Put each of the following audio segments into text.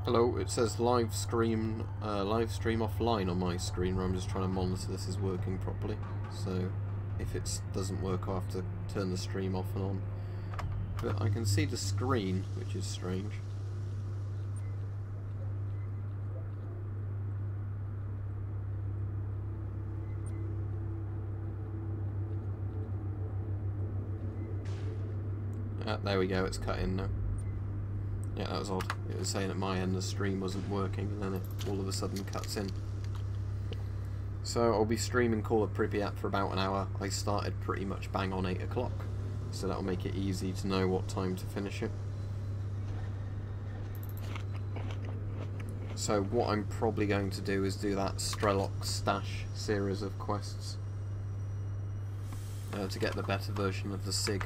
Hello, it says live stream offline on my screen, where I'm just trying to monitor this is working properly. So if it doesn't work, I'll have to turn the stream off and on. But I can see the screen, which is strange. There we go, it's cut in now. Yeah, that was odd. It was saying at my end the stream wasn't working, and then it all of a sudden cuts in. So I'll be streaming Call of Pripyat for about an hour. I started pretty much bang on 8 o'clock, so that'll make it easy to know what time to finish it. So what I'm probably going to do is do that Strelok Stash series of quests to get the better version of the SIG.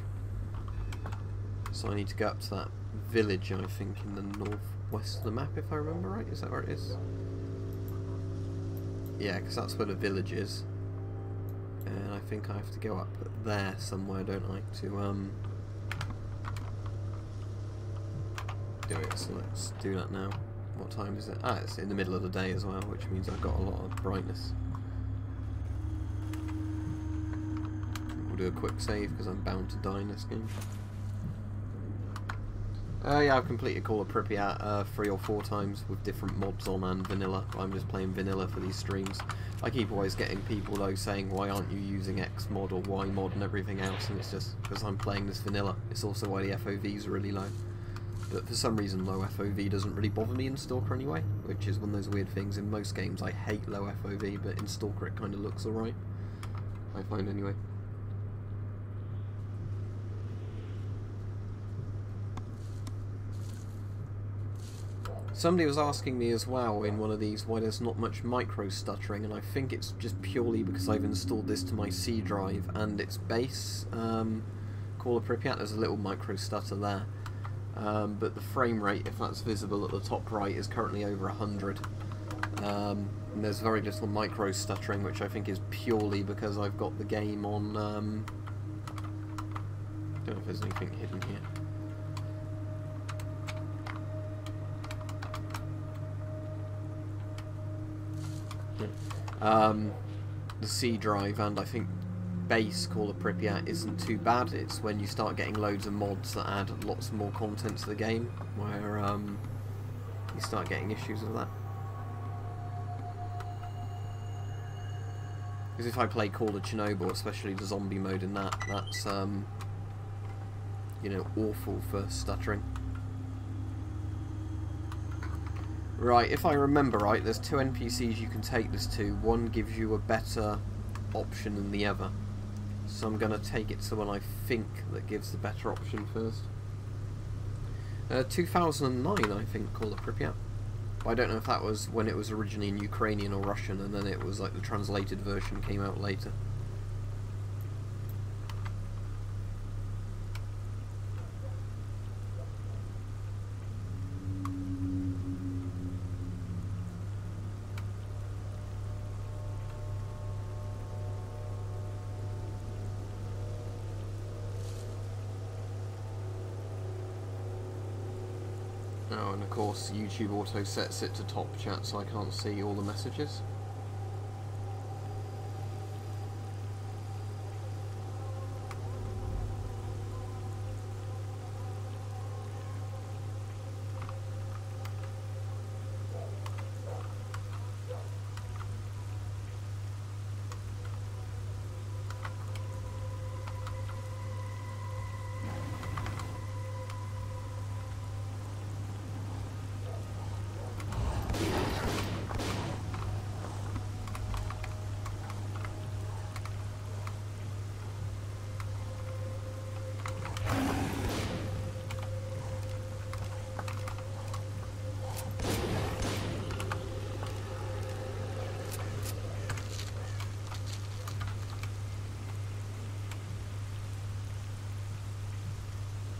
So I need to go up to that village, I think, in the northwest of the map, if I remember right. Is that where it is? Yeah, because that's where the village is. And I think I have to go up there somewhere, don't I, to do it. So let's do that now. What time is it? Ah, it's in the middle of the day as well, which means I've got a lot of brightness. We'll do a quick save because I'm bound to die in this game. Yeah, I've completed Call of Pripyat 3 or 4 times with different mods on and vanilla. I'm just playing vanilla for these streams. I keep always getting people though saying, why aren't you using X mod or Y mod and everything else, and it's just because I'm playing this vanilla. It's also why the FOVs are really low. But for some reason low FOV doesn't really bother me in Stalker anyway, which is one of those weird things. In most games I hate low FOV, but in Stalker it kind of looks alright, I find anyway. Somebody was asking me as well in one of these why there's not much micro stuttering, and I think it's just purely because I've installed this to my C drive and its base. Call of Pripyat, there's a little micro stutter there, but the frame rate, if that's visible at the top right, is currently over 100. And there's very little micro stuttering, which I think is purely because I've got the game on. Don't know if there's anything hidden here. The C drive, and I think base Call of Pripyat isn't too bad. It's when you start getting loads of mods that add lots more content to the game where you start getting issues with that. Because if I play Call of Chernobyl, especially the zombie mode in that, that's you know, awful for stuttering. Right, if I remember right, there's 2 NPCs you can take this to. One gives you a better option than the other. So I'm going to take it to the one I think that gives the better option first. 2009, I think, Call of Pripyat. But I don't know if that was when it was originally in Ukrainian or Russian, and then it was like the translated version came out later. Oh, and of course YouTube auto sets it to top chat, so I can't see all the messages.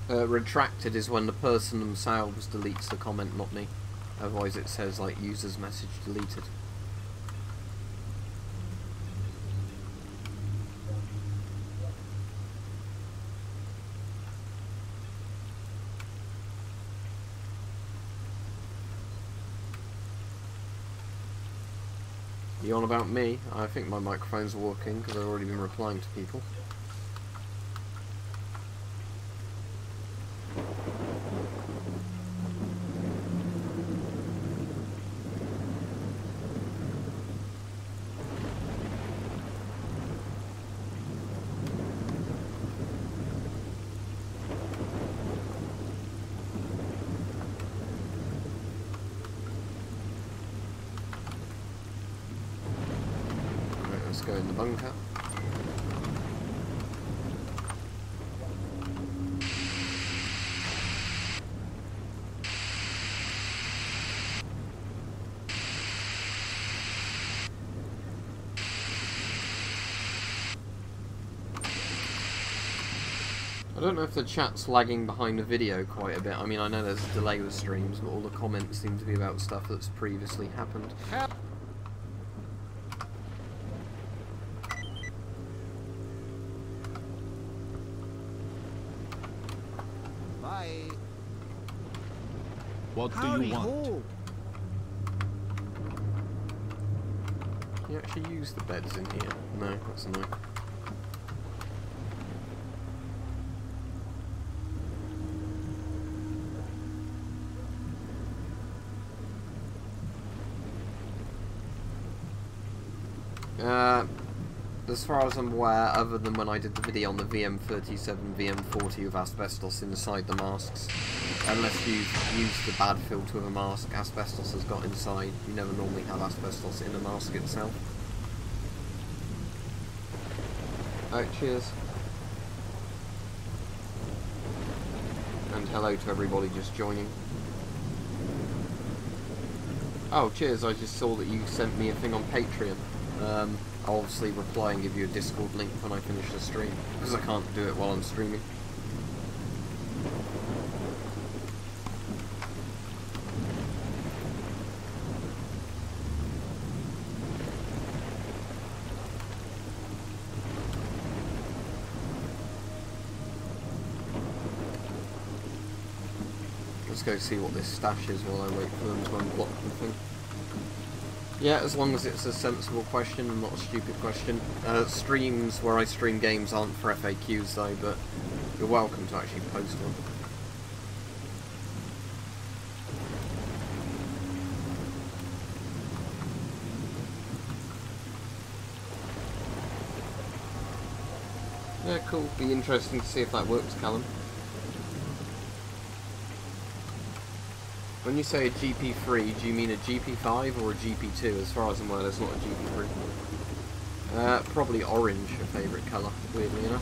Retracted is when the person themselves deletes the comment, not me. Otherwise it says like user's message deleted. You on about me? I think my microphone's working because I've already been replying to people. Let's go in the bunker. I don't know if the chat's lagging behind the video quite a bit. I mean, I know there's a delay with streams, but all the comments seem to be about stuff that's previously happened. What do you want? Can you actually use the beds in here? No, that's annoying. As far as I'm aware, other than when I did the video on the VM37, VM40 with asbestos inside the masks, unless you've used the bad filter with a mask, asbestos has got inside. You never normally have asbestos in a mask itself. Oh, cheers. And hello to everybody just joining. Oh, cheers, I just saw that you sent me a thing on Patreon. I'll obviously reply and give you a Discord link when I finish the stream, because I can't do it while I'm streaming. Let's go see what this stash is while I wait for them to unblock the thing. Yeah, as long as it's a sensible question and not a stupid question. Streams where I stream games aren't for FAQs though, but you're welcome to actually post one. Yeah, cool. Be interesting to see if that works, Callum. When you say a GP3, do you mean a GP5 or a GP2? As far as I'm aware, there's not a GP3. Probably orange, a favourite colour, weirdly enough.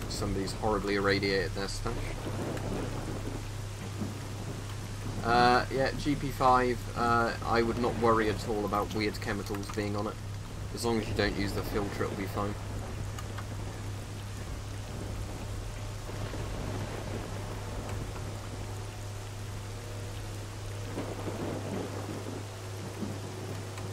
Somebody's horribly irradiated their stash. Yeah, GP5, I would not worry at all about weird chemicals being on it. As long as you don't use the filter, it'll be fine.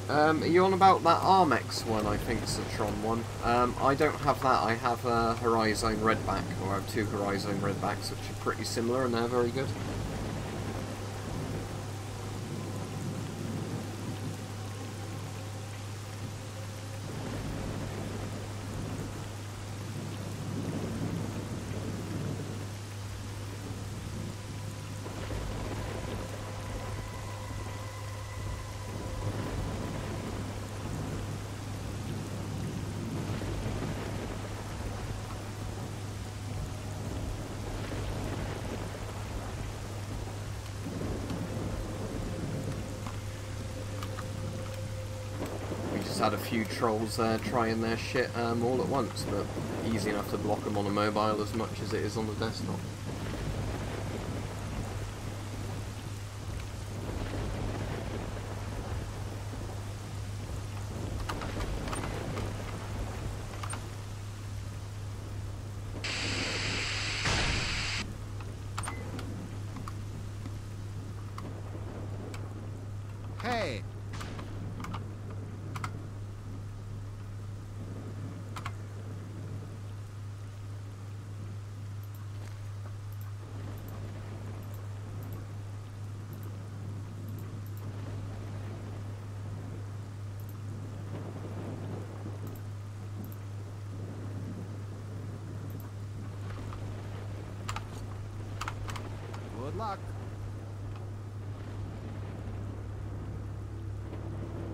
Are you on about that Armex one, I think, Citron one? I don't have that. I have a Horizon Redback, or I have two Horizon Redbacks, which are pretty similar, and they're very good. Had a few trolls there trying their shit all at once, but easy enough to block them on a mobile as much as it is on the desktop.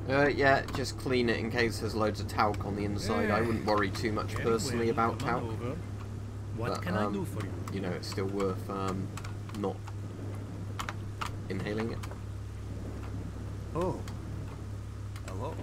Yeah, just clean it in case there's loads of talc on the inside. I wouldn't worry too much personally about talc. What can I do for you? You know, it's still worth not inhaling it. Oh. Hello.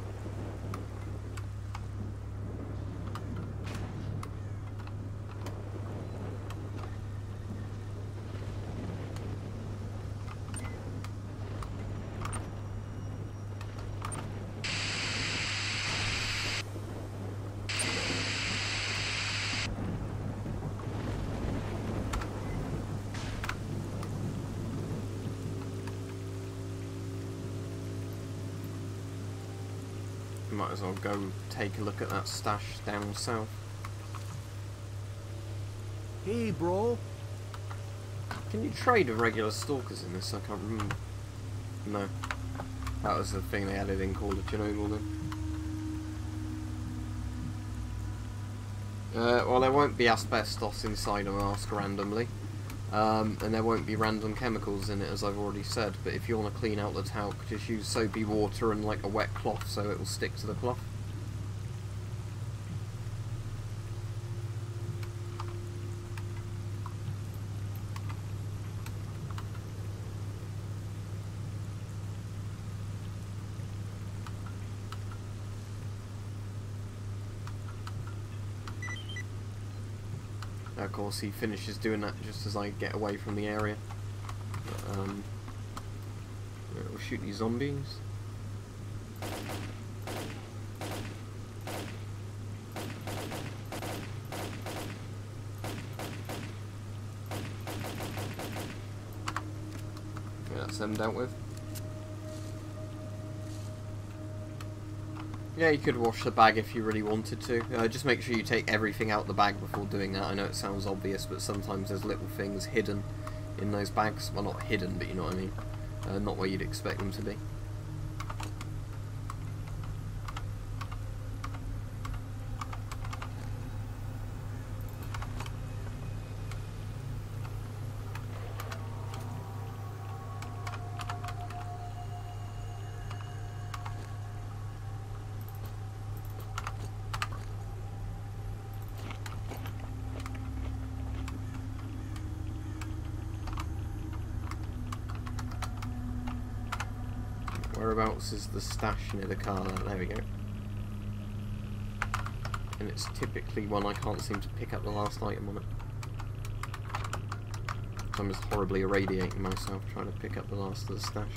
Might as well go take a look at that stash down south. Hey, bro. Can you trade with regular stalkers in this? I can't remember. No. That was the thing they added in Call of Chernobyl then. Well, there won't be asbestos inside a mask randomly. And there won't be random chemicals in it, as I've already said, but if you want to clean out the talc, just use soapy water and like a wet cloth so it will stick to the cloth. Of course, he finishes doing that just as I get away from the area. We'll shoot these zombies. Yeah, that's them dealt with. Yeah, you could wash the bag if you really wanted to. Just make sure you take everything out the bag before doing that. I know it sounds obvious, but sometimes there's little things hidden in those bags. Well, not hidden, but you know what I mean. Not where you'd expect them to be. Whereabouts is the stash near the car? There we go. And it's typically one I can't seem to pick up the last item on it. So I'm just horribly irradiating myself trying to pick up the last of the stash.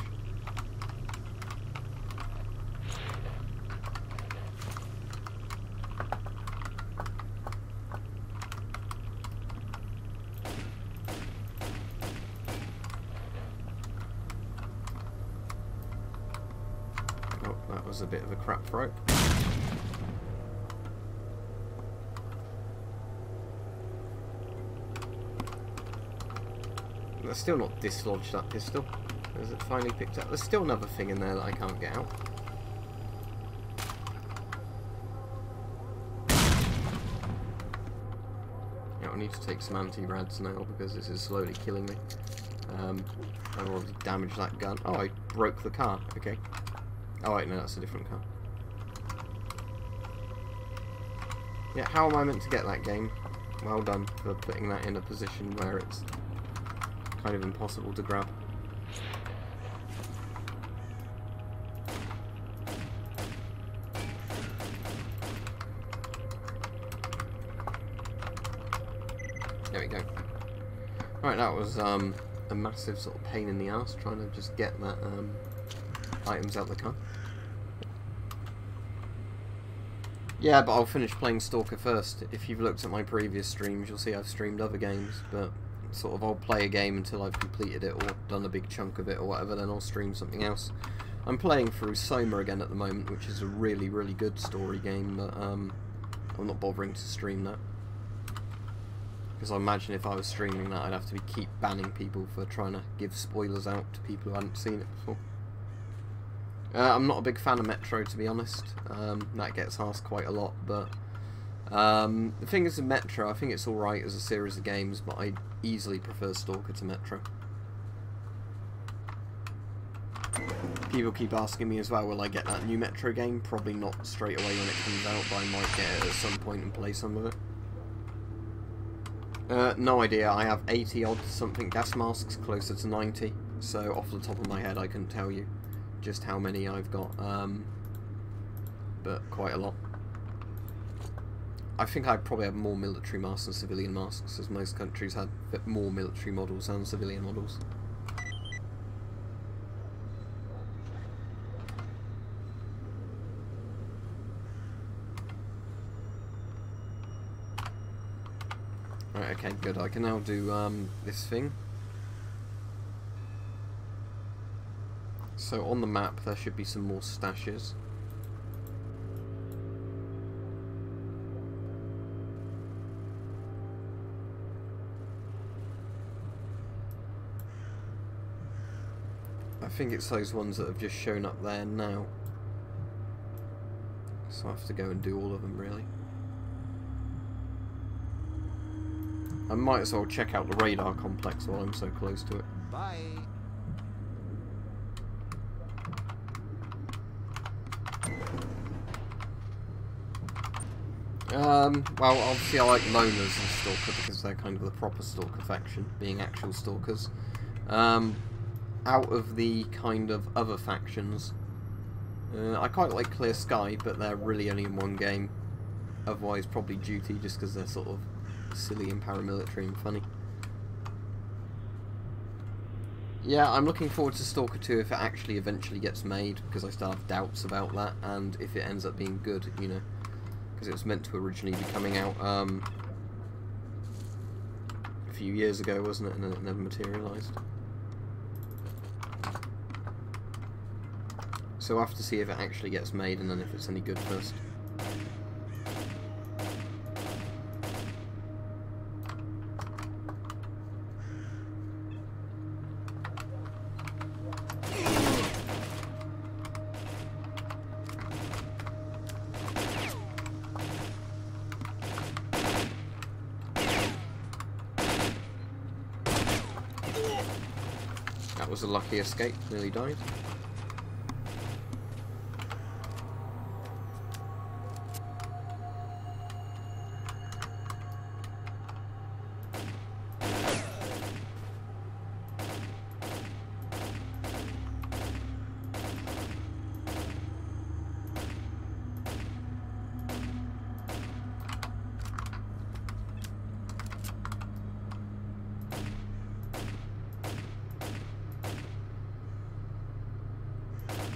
That was a bit of a crap rope. They're still not dislodged that pistol. Is it finally picked up? There's still another thing in there that I can't get out. Yeah, I need to take some anti-rads now because this is slowly killing me. I've already damaged that gun. Oh, I broke the car. Okay. Oh wait, no, that's a different car. Yeah, how am I meant to get that game? Well done for putting that in a position where it's kind of impossible to grab. There we go. Right, that was a massive sort of pain in the ass trying to just get that items out the car. Yeah, but I'll finish playing Stalker first. If you've looked at my previous streams, you'll see I've streamed other games, but sort of I'll play a game until I've completed it or done a big chunk of it or whatever, then I'll stream something else. I'm playing through Soma again at the moment, which is a really, really good story game, but I'm not bothering to stream that. Because I imagine if I was streaming that, I'd have to keep banning people for trying to give spoilers out to people who hadn't seen it before. I'm not a big fan of Metro, to be honest. That gets asked quite a lot, but the thing is with Metro, I think it's alright as a series of games, but I easily prefer Stalker to Metro. People keep asking me as well, will I get that new Metro game? Probably not straight away when it comes out, but I might get it at some point and play some of it. No idea. I have 80 odd something gas masks, closer to 90. So off the top of my head, I couldn't tell you just how many I've got, but quite a lot. I think I probably have more military masks than civilian masks, as most countries have more military models than civilian models. Right, okay, good. I can now do this thing. So on the map there should be some more stashes. I think it's those ones that have just shown up there now. So I have to go and do all of them really. I might as well check out the radar complex while I'm so close to it. Bye. Well, obviously I like loners and Stalker because they're kind of the proper Stalker faction, being actual Stalkers. Out of the kind of other factions, I quite like Clear Sky, but they're really only in one game. Otherwise, probably Duty, just because they're sort of silly and paramilitary and funny. Yeah, I'm looking forward to Stalker 2 if it actually eventually gets made, because I still have doubts about that, and if it ends up being good, you know. Because it was meant to originally be coming out a few years ago, wasn't it? And then it never materialised. So we'll have to see if it actually gets made and then if it's any good first. That was a lucky escape, nearly died.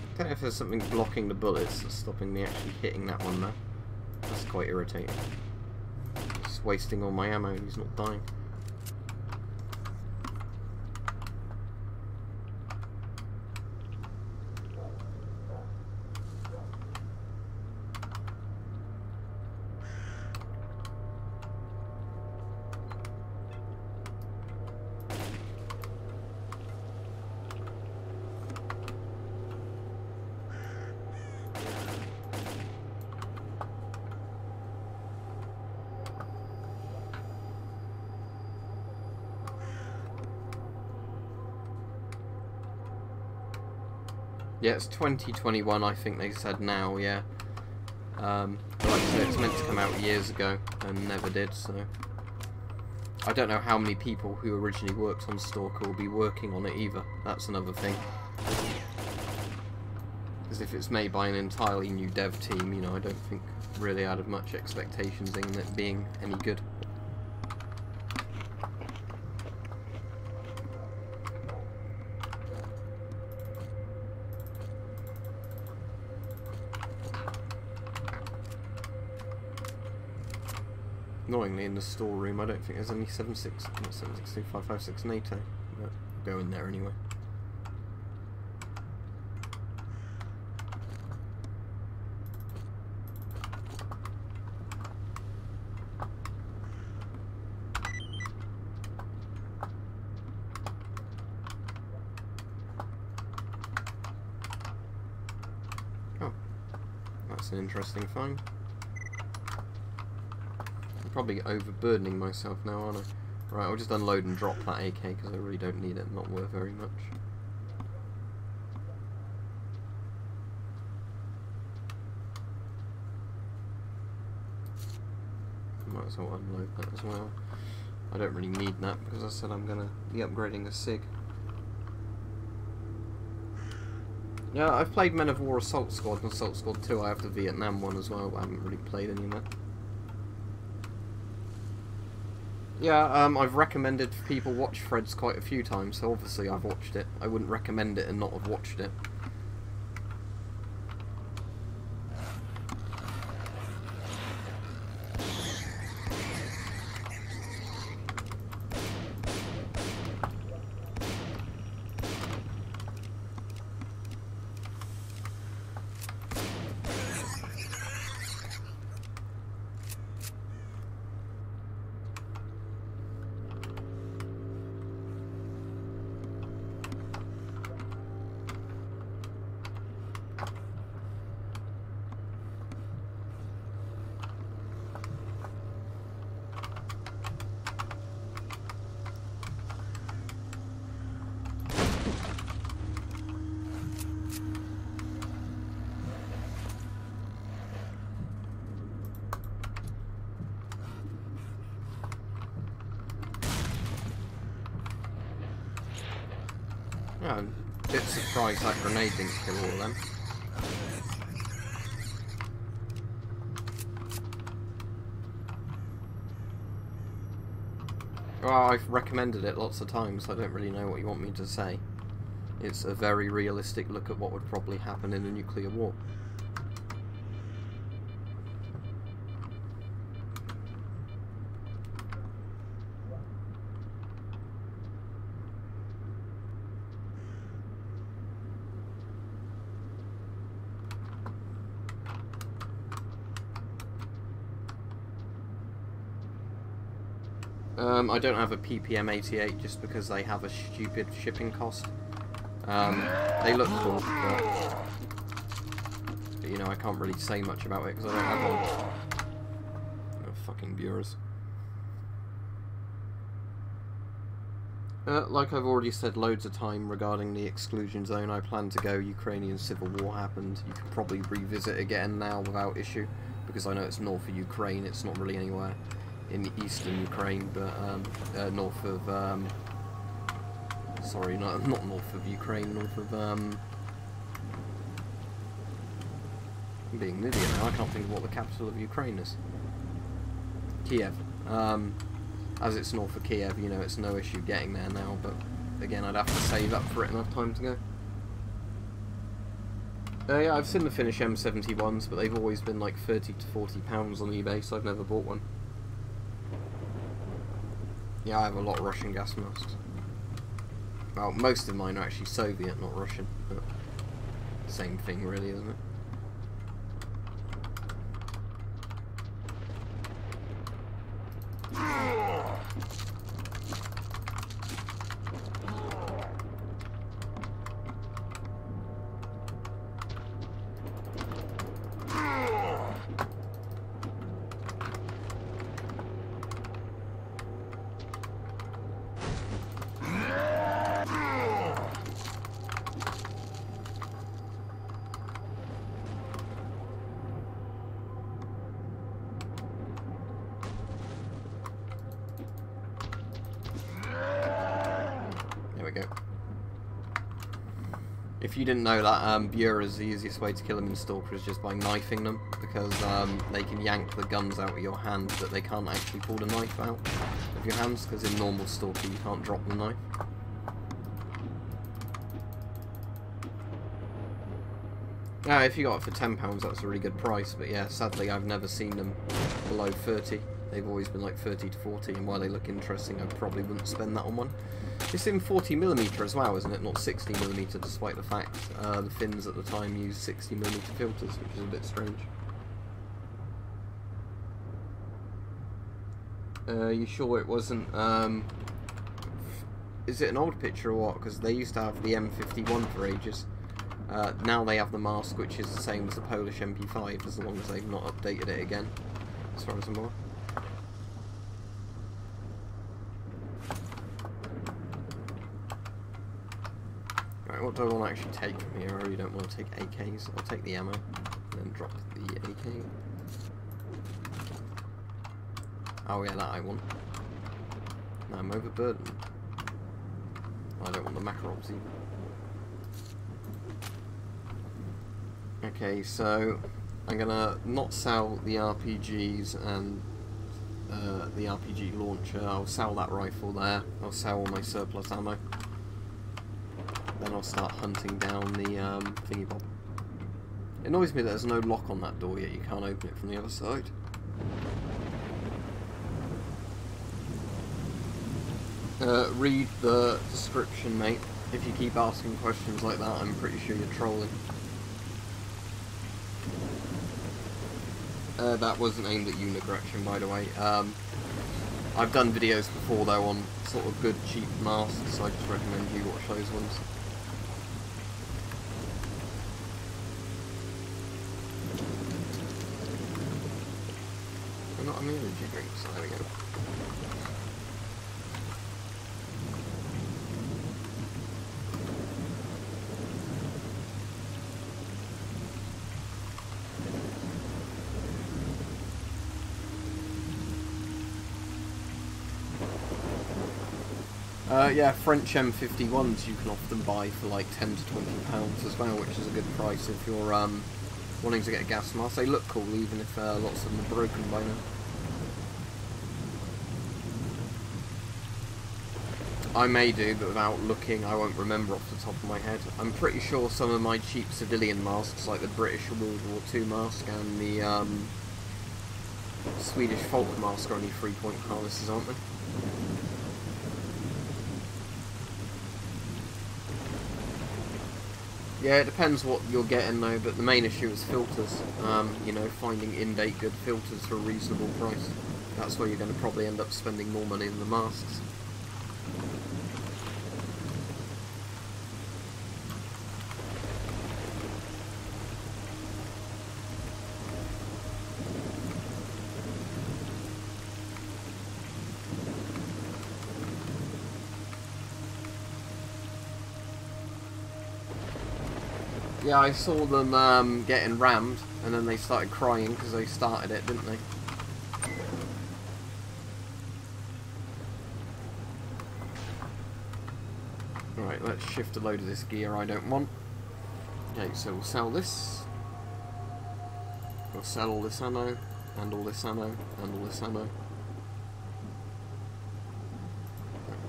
I don't know if there's something blocking the bullets that's stopping me actually hitting that one now. That's quite irritating. Just wasting all my ammo and he's not dying. Yeah, it's 2021, I think they said now, yeah. But like I said, it's meant to come out years ago, and never did, so... I don't know how many people who originally worked on Stalker will be working on it either. That's another thing. Because if it's made by an entirely new dev team, you know, I don't think really I'd have much expectations in it being any good. Annoyingly, in the storeroom, I don't think there's any 7.62.556 NATO, but I'll go in there anyway. Oh, that's an interesting find. Probably overburdening myself now, aren't I? Right, I'll just unload and drop that AK because I really don't need it. Not worth very much. might as well unload that as well. I don't really need that because I said I'm going to be upgrading a SIG. Yeah, I've played Men of War Assault Squad and Assault Squad 2. I have the Vietnam one as well, but I haven't really played any of that. Yeah, I've recommended people watch Threads quite a few times, so obviously I've watched it. I wouldn't recommend it and not have watched it. Yeah, I'm a bit surprised that grenade didn't kill all of them. Well, I've recommended it lots of times, so I don't really know what you want me to say. It's a very realistic look at what would probably happen in a nuclear war. I don't have a PPM 88 just because they have a stupid shipping cost. They look cool, but you know, I can't really say much about it because I don't have one. Oh, fucking bureaus. Like I've already said loads of time regarding the exclusion zone, I plan to go. Ukrainian civil war happened. You can probably revisit again now without issue, because I know it's north of Ukraine, it's not really anywhere in eastern Ukraine, but north of, sorry, not north of Ukraine, north of, I'm being an idiot now, I can't think of what the capital of Ukraine is. Kiev. As it's north of Kiev, you know, it's no issue getting there now, but again, I'd have to save up for it enough time to go. Yeah, I've seen the Finnish M71s, but they've always been like £30 to £40 on eBay, so I've never bought one. Yeah, I have a lot of Russian gas masks. Well, most of mine are actually Soviet, not Russian, but same thing really, isn't it? If you didn't know that, Bure is the easiest way to kill them in Stalker is just by knifing them, because they can yank the guns out of your hand, but they can't actually pull the knife out of your hands, because in normal Stalker you can't drop the knife. Yeah, if you got it for £10, that's a really good price, but yeah, sadly I've never seen them below 30. They've always been like 30 to 40, and while they look interesting, I probably wouldn't spend that on one. It's in 40mm as well, isn't it? Not 60mm, despite the fact the Finns at the time used 60mm filters, which is a bit strange. You sure it wasn't... is it an old picture or what? Because they used to have the M51 for ages. Now they have the mask, which is the same as the Polish MP5, as long as they've not updated it again, as far as I'm aware. Right, what do I want to actually take from here? I really don't want to take AKs. I'll take the ammo, and then drop the AK. Oh yeah, that I want. No, I'm overburdened. I don't want the Makarobs either. Okay, so I'm gonna not sell the RPGs and the RPG launcher. I'll sell that rifle there. I'll sell all my surplus ammo. Then I'll start hunting down the thingy bob. It annoys me that there's no lock on that door yet. You can't open it from the other side. Read the description, mate. If you keep asking questions like that, I'm pretty sure you're trolling. That wasn't aimed at you, Gretchen, by the way. I've done videos before, though, on sort of good, cheap masks, so I just recommend you watch those ones. I've got an energy drink, so there we go. Yeah, French M51s you can often buy for like £10 to £20 as well, which is a good price if you're wanting to get a gas mask. They look cool even if lots of them are broken by now. I may do, but without looking I won't remember off the top of my head. I'm pretty sure some of my cheap civilian masks, like the British World War II mask and the Swedish Folk mask, are only 3-point harnesses, aren't they? Yeah, it depends what you're getting though, but the main issue is filters. You know, finding in-date good filters for a reasonable price. That's where you're going to probably end up spending more money than the masks. Yeah, I saw them getting rammed, and then they started crying because they started it, didn't they? Right, let's shift a load of this gear I don't want. Okay, so we'll sell this. We'll sell all this ammo, and all this ammo, and all this ammo.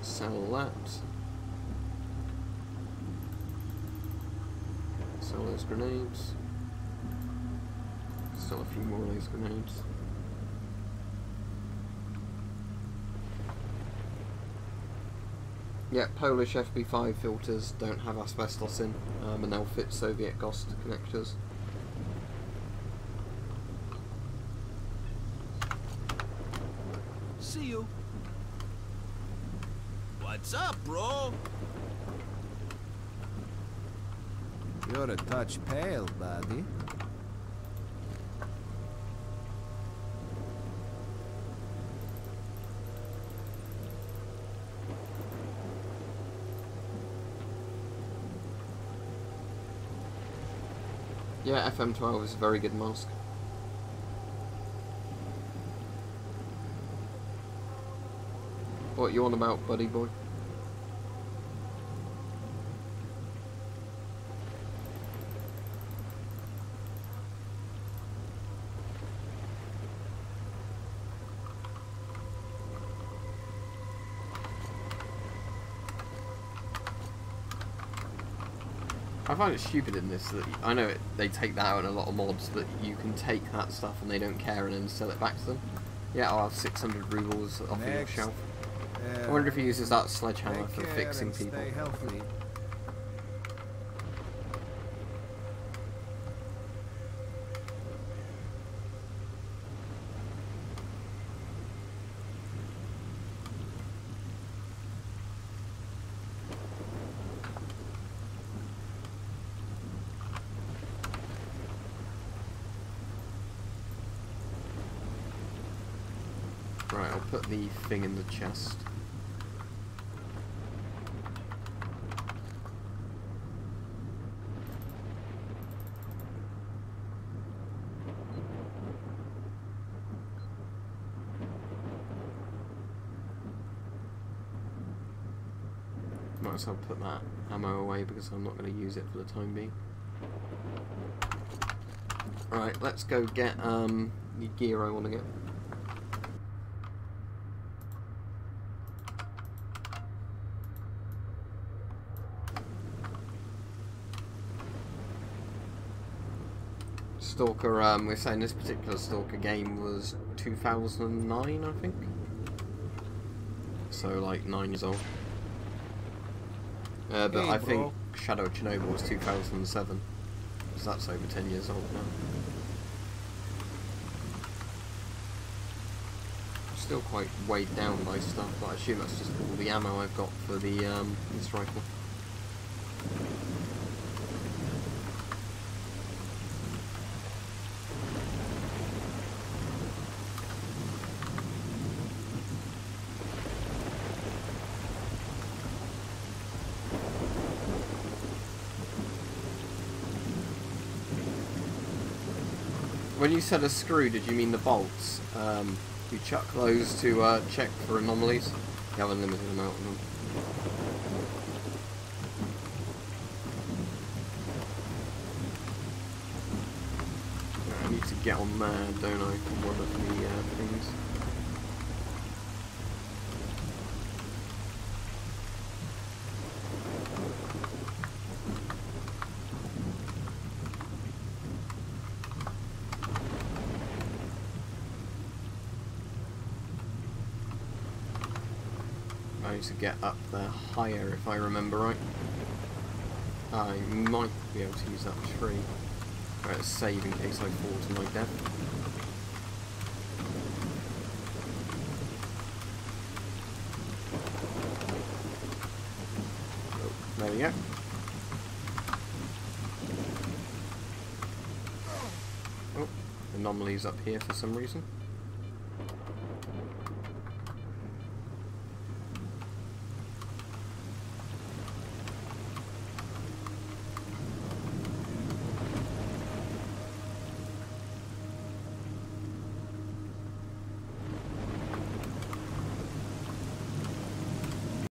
Sell that. Sell those grenades. Sell a few more of those grenades. Yeah, Polish FP5 filters don't have asbestos in, and they'll fit Soviet GOST connectors. See you. What's up, bro? You're a touch pale, buddy. Yeah, FM12 is a very good mask. What you on about, buddy boy? I find it stupid in this that I know they take that out in a lot of mods, but you can take that stuff and they don't care and then sell it back to them. Yeah, I'll have 600 rubles off of your shelf. I wonder if he uses that sledgehammer for fixing people. Stay healthy. Right, I'll put the thing in the chest. else, I'll put that ammo away because I'm not going to use it for the time being. Alright, let's go get the gear I want to get. Stalker, we're saying this particular Stalker game was 2009, I think. So, like, 9 years old. But Hey, I think bro. Shadow of Chernobyl was 2007. So that's over 10 years old now. Still quite weighed down by stuff, but I assume that's just all the ammo I've got for the this rifle. When you said a screw, did you mean the bolts? You chuck those to check for anomalies. You have a limited amount of them. I need to get on there, don't I, for one of the things. I need to get up there higher if I remember right. I might be able to use that tree. Alright, save in case I fall to my death. Oh, there we go. Oh, anomalies up here for some reason.